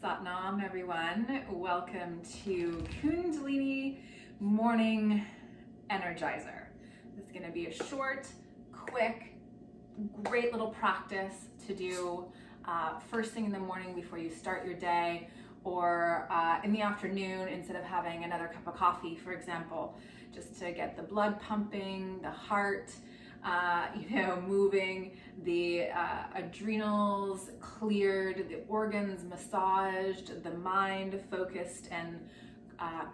Satnam, everyone. Welcome to Kundalini Morning Energizer. This is going to be a short, quick, great little practice to do first thing in the morning before you start your day, or in the afternoon instead of having another cup of coffee, for example, just to get the blood pumping, the heart moving, the adrenals cleared, the organs massaged, the mind focused, and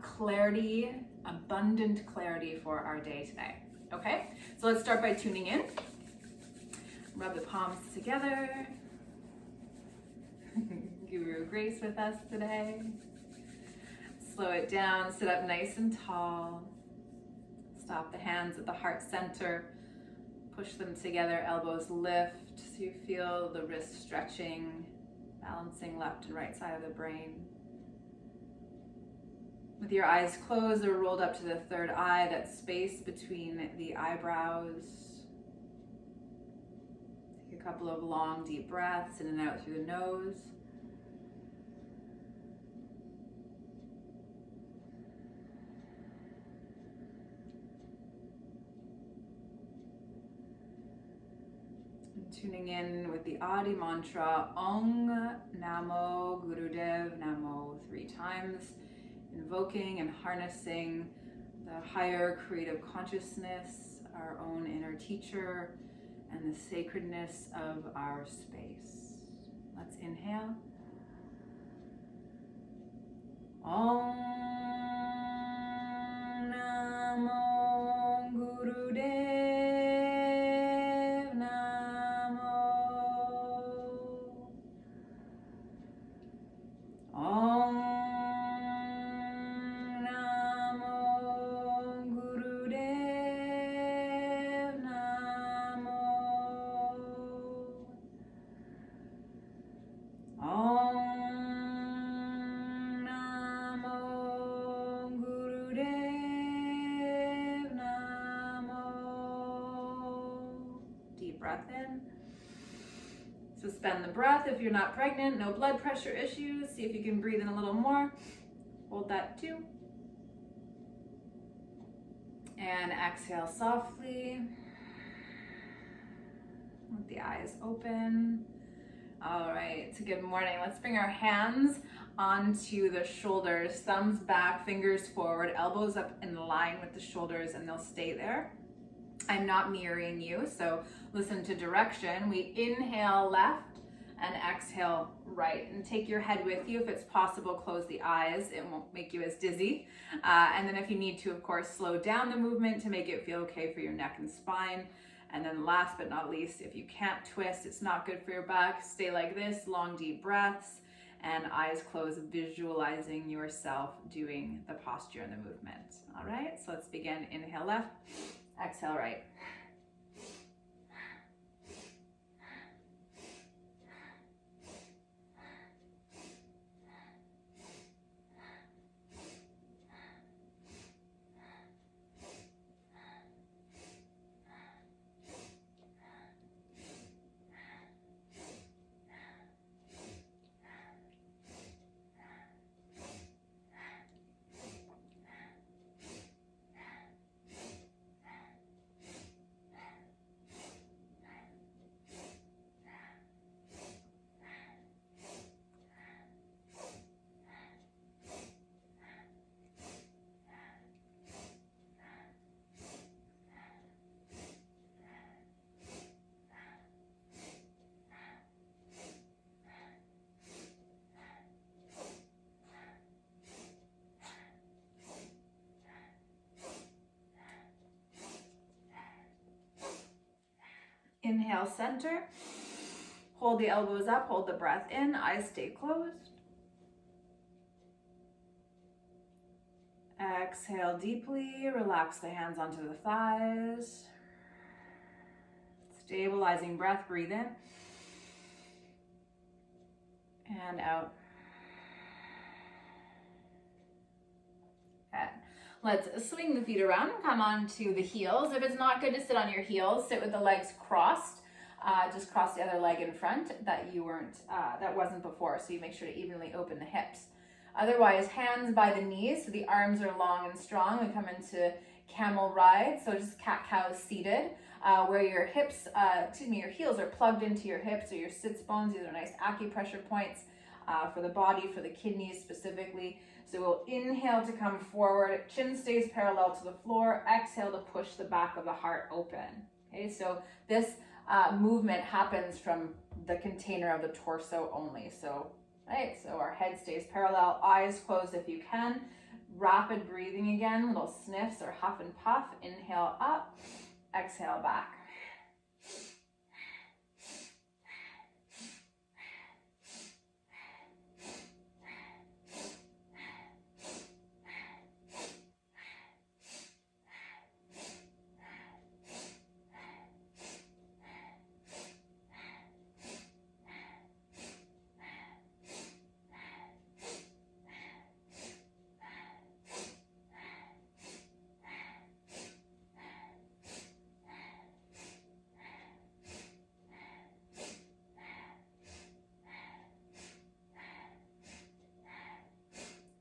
clarity, abundant clarity for our day today. Okay, so let's start by tuning in. Rub the palms together. Guru Grace with us today. Slow it down, sit up nice and tall. Stop the hands at the heart center. Push them together, elbows lift so you feel the wrist stretching, balancing left and right side of the brain. With your eyes closed or rolled up to the third eye, that space between the eyebrows. Take a couple of long, deep breaths in and out through the nose. Tuning in with the Adi mantra, Om Namo Gurudev Namo 3 times, invoking and harnessing the higher creative consciousness, our own inner teacher, and the sacredness of our space. Let's inhale. Om Namo Gurudev. Breath in. Suspend the breath if you're not pregnant, no blood pressure issues. See if you can breathe in a little more. Hold that too. And exhale softly with the eyes open. All right, so good morning. Let's bring our hands onto the shoulders, thumbs back, fingers forward, elbows up in line with the shoulders, and they'll stay there. I'm not mirroring you, so listen to direction. We inhale left and exhale right, and take your head with you. If it's possible, close the eyes. It won't make you as dizzy. And then if you need to, of course, slow down the movement to make it feel okay for your neck and spine. And then last but not least, if you can't twist, it's not good for your back, stay like this, long deep breaths, and eyes closed, visualizing yourself doing the posture and the movement. All right, so let's begin. Inhale left. Exhale right. Inhale, center. Hold the elbows up, hold the breath in, eyes stay closed. Exhale deeply, relax the hands onto the thighs. Stabilizing breath, breathe in. And out. Good. Let's swing the feet around and come onto the heels. If it's not good to sit on your heels, sit with the legs crossed. just cross the other leg in front that that wasn't before. So you make sure to evenly open the hips. Otherwise, hands by the knees, so the arms are long and strong. We come into camel ride, so just cat-cow seated, where your your heels are plugged into your hips or your sits bones. These are nice acupressure points for the body, for the kidneys specifically. So we'll inhale to come forward, chin stays parallel to the floor, exhale to push the back of the heart open. Okay, so this movement happens from the container of the torso only. So, right, so our head stays parallel, eyes closed if you can. Rapid breathing again, little sniffs or huff and puff. Inhale up, exhale back.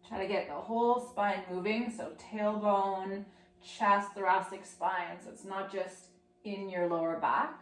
Try to get the whole spine moving, so tailbone, chest, thoracic spine, so it's not just in your lower back.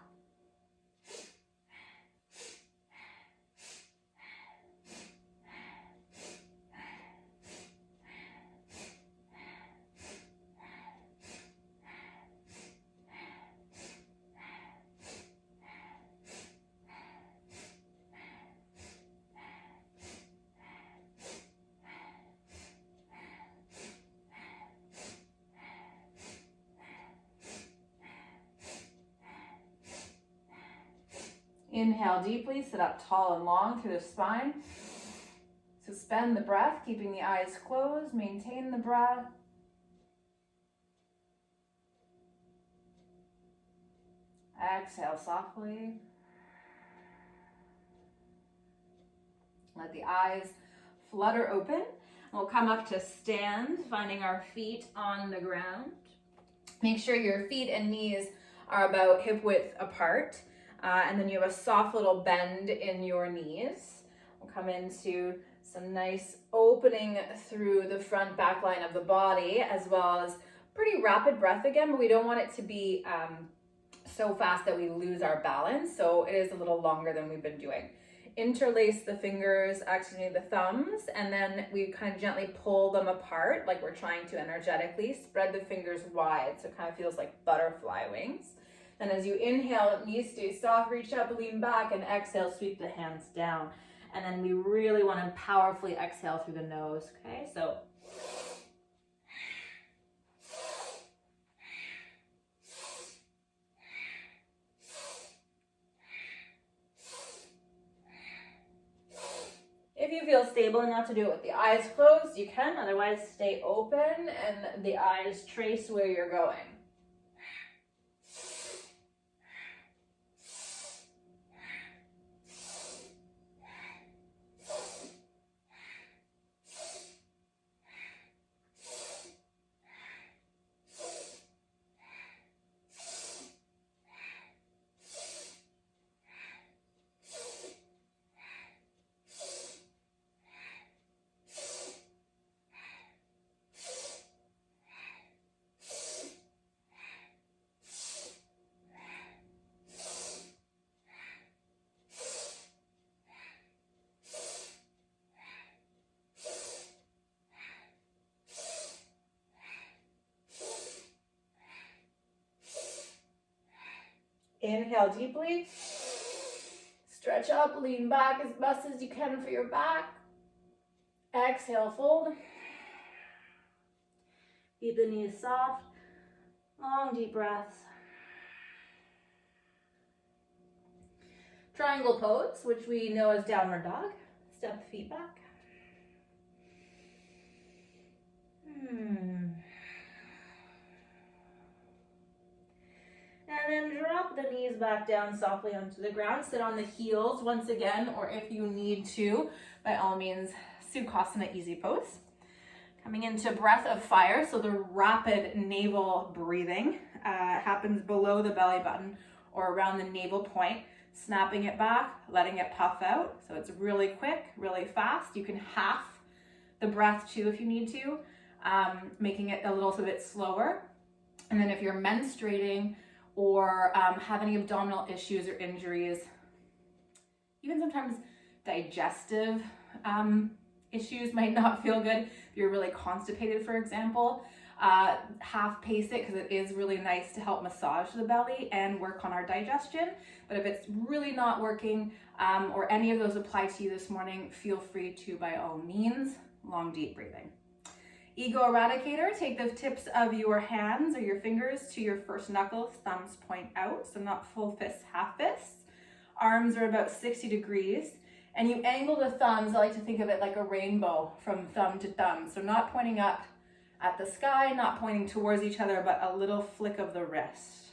Inhale deeply, sit up tall and long through the spine. Suspend the breath, keeping the eyes closed. Maintain the breath. Exhale softly. Let the eyes flutter open. We'll come up to stand, finding our feet on the ground. Make sure your feet and knees are about hip width apart. And then you have a soft little bend in your knees. We'll come into some nice opening through the front back line of the body, as well as pretty rapid breath again, but we don't want it to be so fast that we lose our balance. So it is a little longer than we've been doing. Interlace the fingers, actually the thumbs, and then we kind of gently pull them apart like we're trying to energetically. Spread the fingers wide so it kind of feels like butterfly wings. And as you inhale, knees stay soft, reach up, lean back, and exhale, sweep the hands down. And then we really want to powerfully exhale through the nose, okay? So if you feel stable enough to do it with the eyes closed, you can. Otherwise, stay open and the eyes trace where you're going. Inhale deeply, stretch up, lean back as best as you can for your back. Exhale, fold. Keep the knees soft, long deep breaths. Triangle pose, which we know as downward dog. Step the feet back. And then drop the knees back down softly onto the ground. Sit on the heels once again, or if you need to, by all means, Sukhasana easy pose. Coming into breath of fire, so the rapid navel breathing happens below the belly button or around the navel point. snapping it back, letting it puff out. So it's really quick, really fast. You can half the breath too if you need to, making it a little bit slower. And then if you're menstruating or have any abdominal issues or injuries, even sometimes digestive issues might not feel good. If you're really constipated, for example, half pace it, because it is really nice to help massage the belly and work on our digestion. But if it's really not working, or any of those apply to you this morning, feel free to, by all means, long deep breathing. Ego Eradicator, take the tips of your hands or your fingers to your first knuckles, thumbs point out, so not full fists, half fists. Arms are about 60 degrees, and you angle the thumbs. I like to think of it like a rainbow from thumb to thumb. So not pointing up at the sky, not pointing towards each other, but a little flick of the wrist.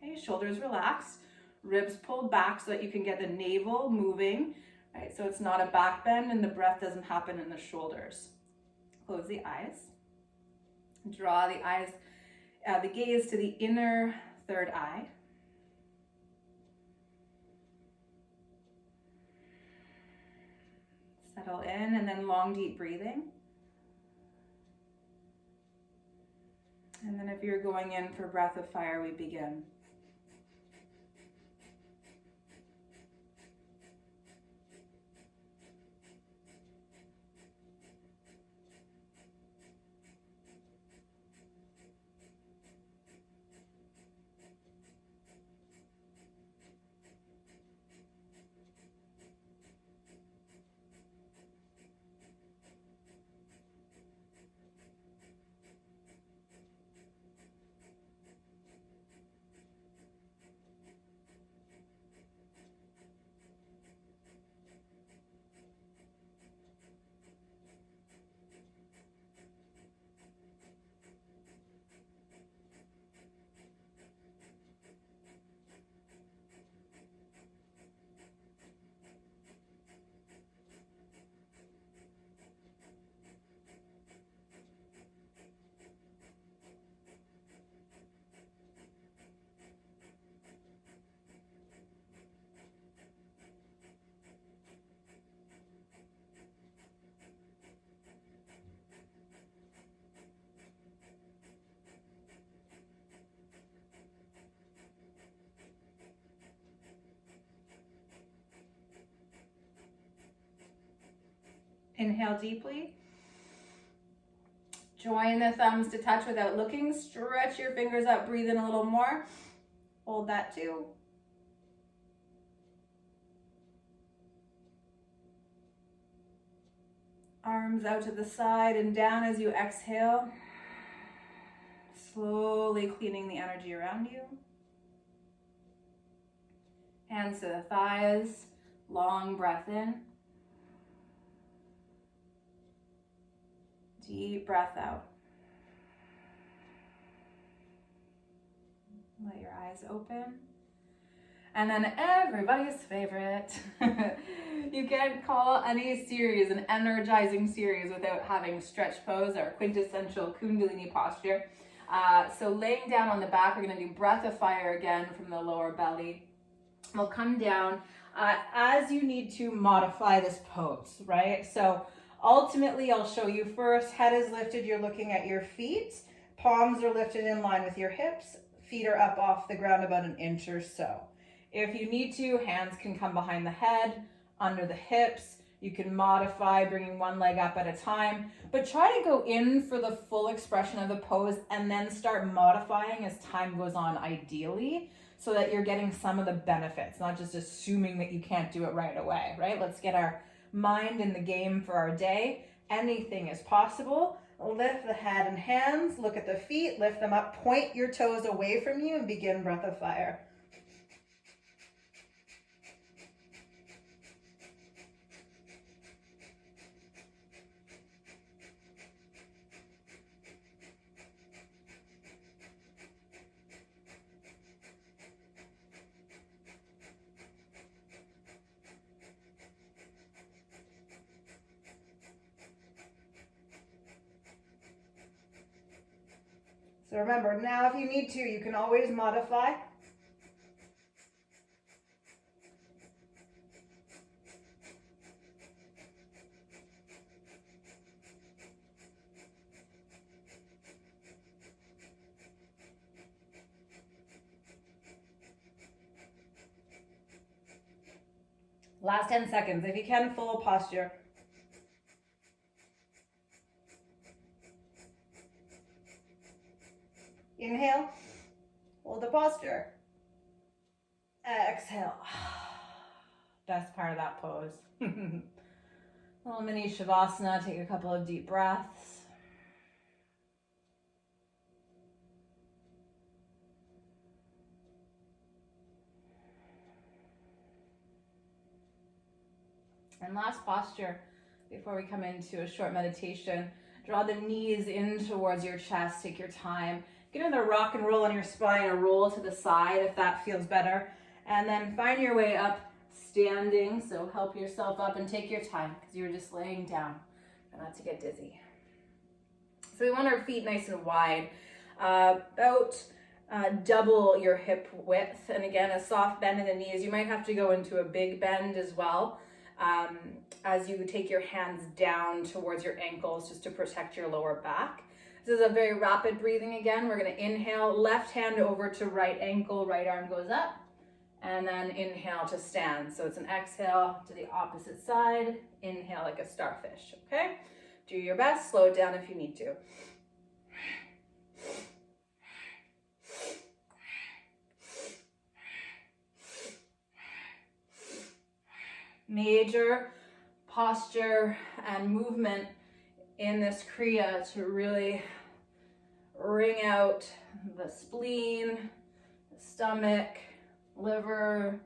Okay, shoulders relaxed, ribs pulled back so that you can get the navel moving, right? So it's not a back bend and the breath doesn't happen in the shoulders. Close the eyes. Draw the eyes, the gaze to the inner third eye. Settle in, and then long deep breathing. And then if you're going in for breath of fire, we begin. Inhale deeply. Join the thumbs to touch without looking. Stretch your fingers up. Breathe in a little more. Hold that too. Arms out to the side and down as you exhale. Slowly cleaning the energy around you. Hands to the thighs. Long breath in. Deep breath out. Let your eyes open. And then everybody's favorite. You can't call any series an energizing series without having stretch pose, our quintessential Kundalini posture. So laying down on the back, we're going to do breath of fire again from the lower belly. We'll come down as you need to modify this pose, right? So ultimately, I'll show you first. Head is lifted. You're looking at your feet. Palms are lifted in line with your hips. Feet are up off the ground about an inch or so. If you need to, hands can come behind the head, under the hips. You can modify, bringing one leg up at a time. But try to go in for the full expression of the pose and then start modifying as time goes on, ideally, so that you're getting some of the benefits, not just assuming that you can't do it right away, right? Let's get our mind in the game for our day. Anything is possible. Lift the head and hands, look at the feet, lift them up, point your toes away from you, and begin breath of fire. So remember, now if you need to, you can always modify. Last 10 seconds. If you can, full posture. Inhale, hold the posture. Exhale. Best part of that pose. Little mini Shavasana. Take a couple of deep breaths. And last posture, before we come into a short meditation, draw the knees in towards your chest. Take your time. Get another rock and roll on your spine or roll to the side if that feels better. And then find your way up standing. So help yourself up and take your time because you're just laying down. Try not to get dizzy. So we want our feet nice and wide. About double your hip width. And again, a soft bend in the knees. You might have to go into a big bend as well. As you take your hands down towards your ankles just to protect your lower back. This is a very rapid breathing again. We're going to inhale, left hand over to right ankle, right arm goes up, and then inhale to stand. So it's an exhale to the opposite side, inhale like a starfish, okay? Do your best, slow it down if you need to. Major posture and movement in this Kriya to really wring out the spleen, the stomach, liver,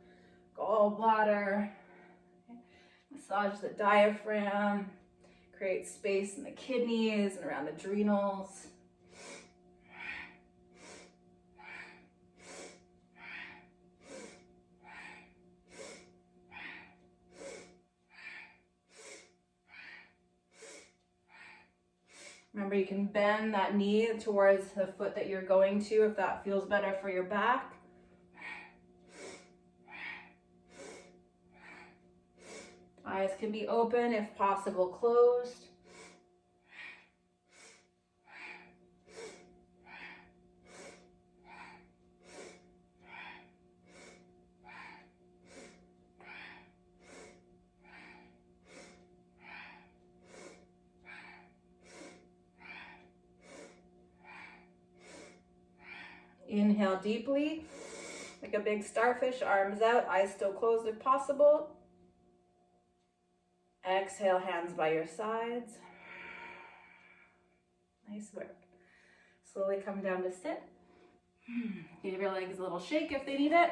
gallbladder, massage the diaphragm, create space in the kidneys and around the adrenals. Remember, you can bend that knee towards the foot that you're going to if that feels better for your back. Eyes can be open, if possible, closed. Inhale deeply, like a big starfish, arms out, eyes still closed if possible. Exhale, hands by your sides. Nice work. Slowly come down to sit. Give your legs a little shake if they need it.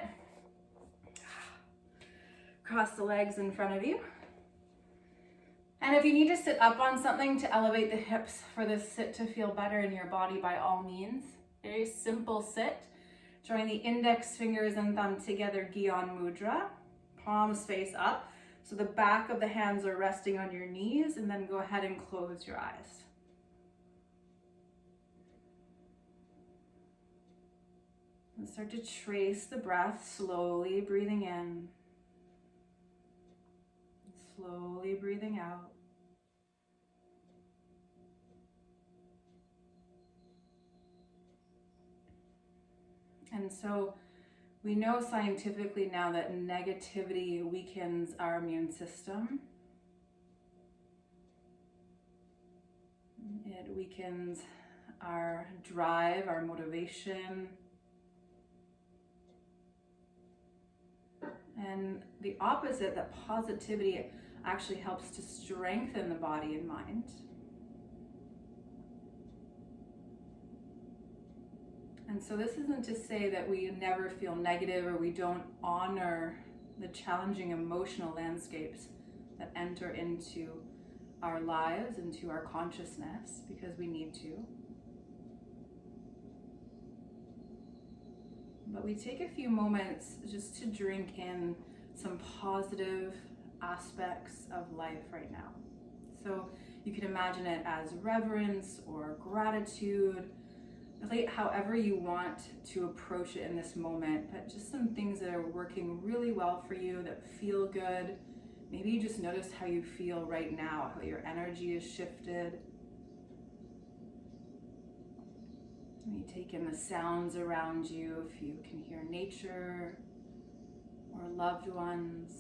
Cross the legs in front of you. And if you need to sit up on something to elevate the hips for this sit to feel better in your body, by all means. Very simple sit. Join the index fingers and thumb together, Gyan Mudra. Palms face up. So the back of the hands are resting on your knees, and then go ahead and close your eyes. And start to trace the breath, slowly breathing in. Slowly breathing out. And so we know scientifically now that negativity weakens our immune system. It weakens our drive, our motivation. And the opposite, that positivity actually helps to strengthen the body and mind. And so this isn't to say that we never feel negative or we don't honor the challenging emotional landscapes that enter into our lives, into our consciousness, because we need to. But we take a few moments just to drink in some positive aspects of life right now. So you can imagine it as reverence or gratitude, really however you want to approach it in this moment, but just some things that are working really well for you, that feel good. Maybe you just notice how you feel right now, how your energy is shifted. You take in the sounds around you, if you can hear nature or loved ones.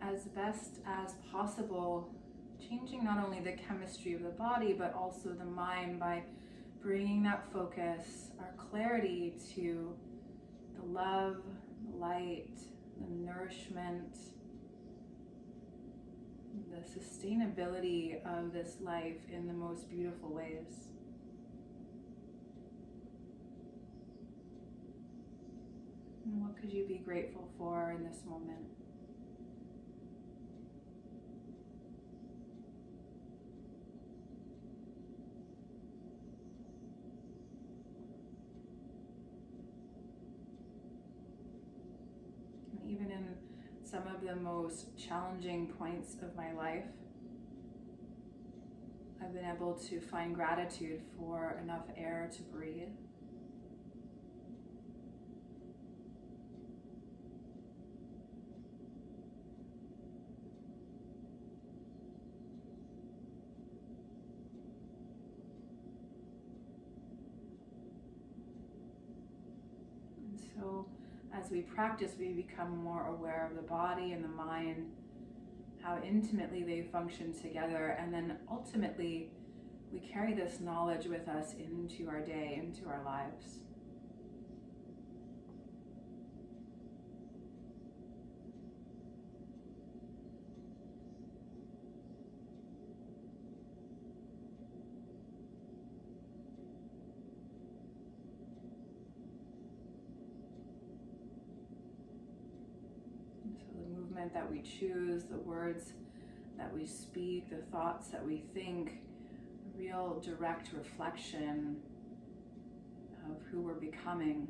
as best as possible, changing not only the chemistry of the body, but also the mind by bringing that focus, our clarity to the love, the light, the nourishment, the sustainability of this life in the most beautiful ways. And what could you be grateful for in this moment? And even in some of the most challenging points of my life, I've been able to find gratitude for enough air to breathe. And so as we practice, we become more aware of the body and the mind, how intimately they function together, and then ultimately we carry this knowledge with us into our day, into our lives. That we choose, the words that we speak, the thoughts that we think, a real direct reflection of who we're becoming.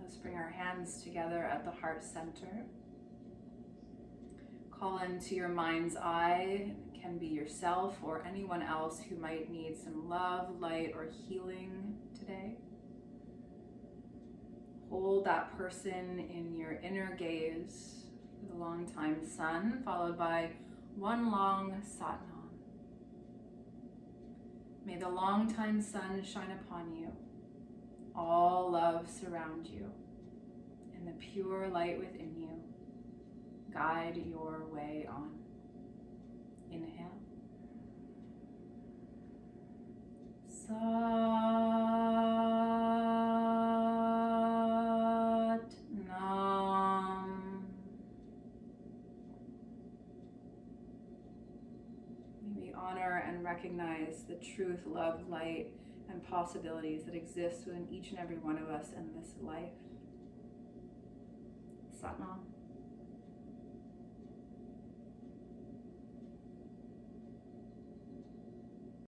Let's bring our hands together at the heart center. Call into your mind's eye. It can be yourself or anyone else who might need some love, light, or healing today. Hold that person in your inner gaze for the long time sun, followed by one long Satnam. May the long time sun shine upon you. All love surround you, and the pure light within you guide your way on. Inhale. Sat-nam. May we honor and recognize the truth, love, light, and possibilities that exist within each and every one of us in this life. Sat-nam.